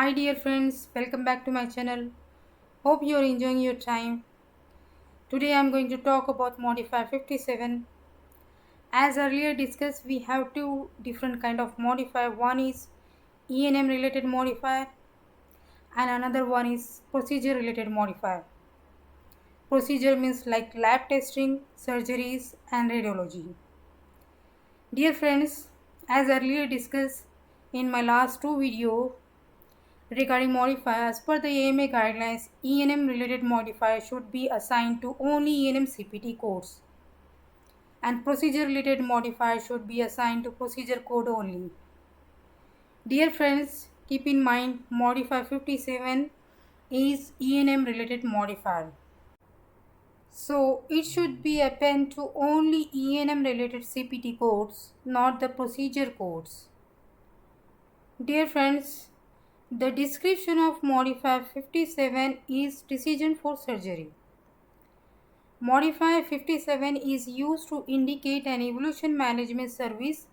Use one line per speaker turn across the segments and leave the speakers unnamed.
Hi dear friends, welcome back to my channel. Hope you are enjoying your time. Today I am going to talk about modifier 57. As earlier discussed, we have two different kind of modifier. One is E&M related modifier and another one is procedure related modifier. Procedure means like lab testing, surgeries and radiology. Dear friends, as earlier discussed in my last two videos, regarding modifier, as per the AMA guidelines, E&M related modifier should be assigned to only E&M CPT codes and procedure related modifier should be assigned to procedure code only. Dear friends, keep in mind modifier 57 is E&M related modifier. So it should be append to only E&M related CPT codes, not the procedure codes. Dear friends, the description of modifier 57 is decision for surgery. Modifier 57 is used to indicate an evolution management service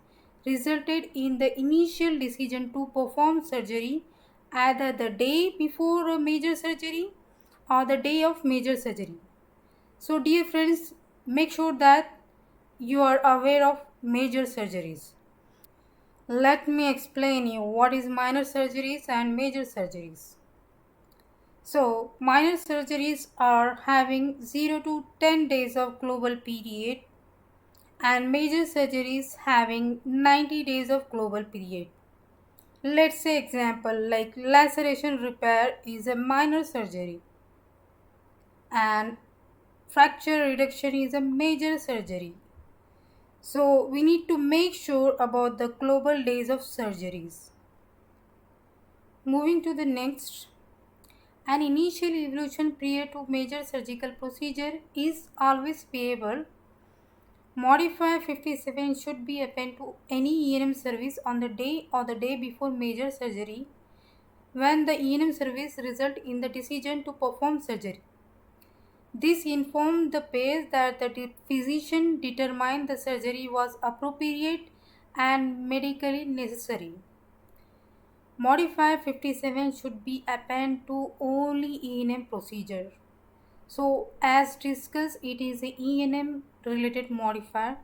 resulted in the initial decision to perform surgery either the day before a major surgery or the day of major surgery. So dear friends, make sure that you are aware of major surgeries. Let me explain you what is minor surgeries and major surgeries. So, minor surgeries are having 0 to 10 days of global period and major surgeries having 90 days of global period. Let's say example like laceration repair is a minor surgery and fracture reduction is a major surgery. So, we need to make sure about the global days of surgeries. Moving to the next, an initial evolution prior to major surgical procedure is always payable. Modifier 57 should be appended to any E&M service on the day or the day before major surgery when the E&M service result in the decision to perform surgery. This informed the payers that the physician determined the surgery was appropriate and medically necessary. Modifier 57 should be appended to only E&M procedure. So as discussed, it is a E&M related modifier.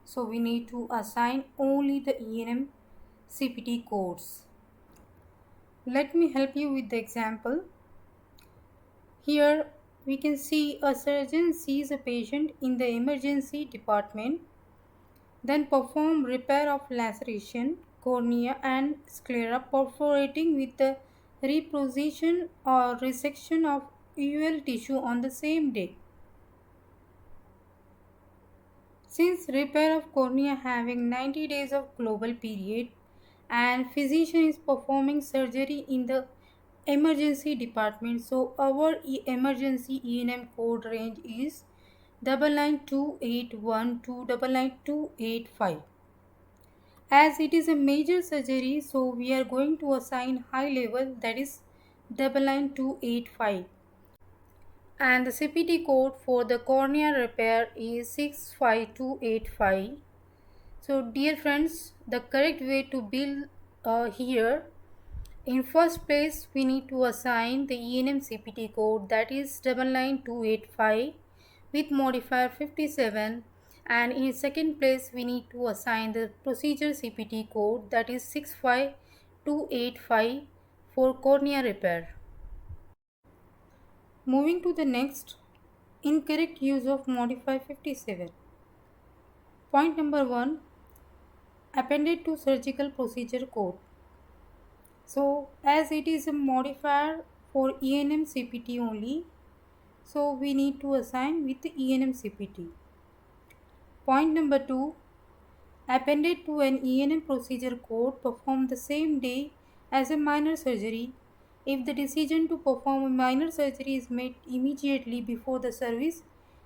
So we need to assign only the E&M CPT codes. Let me help you with the example. Here we can see a surgeon sees a patient in the emergency department, then perform repair of laceration, cornea and sclera perforating with the reposition or resection of UL tissue on the same day. Since repair of cornea having 90 days of global period and physician is performing surgery in the emergency department, so our emergency E&M code range is 99281 to 99285. As it is a major surgery, so we are going to assign high level, that is 99285. And the CPT code for the cornea repair is 65285. So dear friends, the correct way to build here, in first place we need to assign the E&M CPT code, that is 99285 with modifier 57, and in second place we need to assign the procedure CPT code, that is 65285 for cornea repair. Moving to the next, incorrect use of modifier 57. Point number 1, appended to surgical procedure code. So as it is a modifier for E&M CPT only, so we need to assign with the E&M CPT. Point number 2, appended to an E&M procedure code performed the same day as a minor surgery. If the decision to perform a minor surgery is made immediately before the service,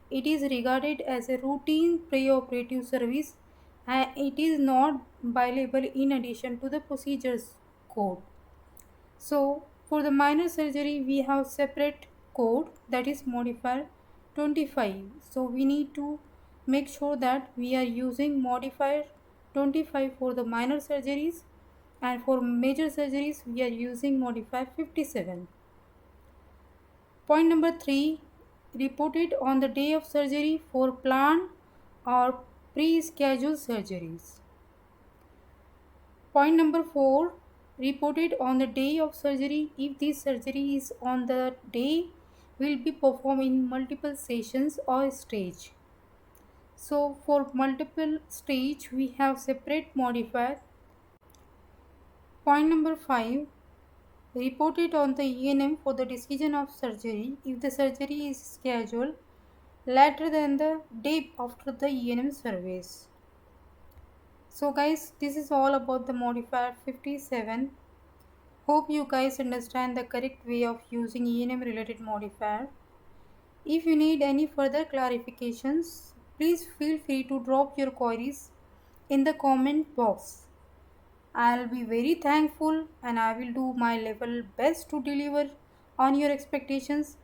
it is regarded as a routine preoperative service and it is not billable in addition to the procedures code. So for the minor surgery we have separate code, that is modifier 25. So we need to make sure that we are using modifier 25 for the minor surgeries and for major surgeries we are using modifier 57. Point number 3, reported on the day of surgery for planned or pre-scheduled surgeries. Point number 4, reported on the day of surgery if the surgery is on the day will be performed in multiple sessions or stage. So for multiple stage we have separate modifier. Point number 5, reported on the ENM for the decision of surgery if the surgery is scheduled later than the day after the ENM service. So guys, this is all about the modifier 57. Hope you guys understand the correct way of using ENM related modifier. If you need any further clarifications, please feel free to drop your queries in the comment box. I'll be very thankful and I will do my level best to deliver on your expectations.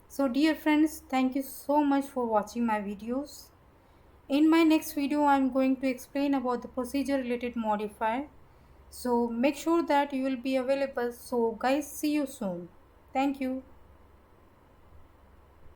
So dear friends, thank you so much for watching my videos. In my next video, I'm going to explain about the procedure related modifier. So make sure that you will be available. So guys, see you soon. Thank you.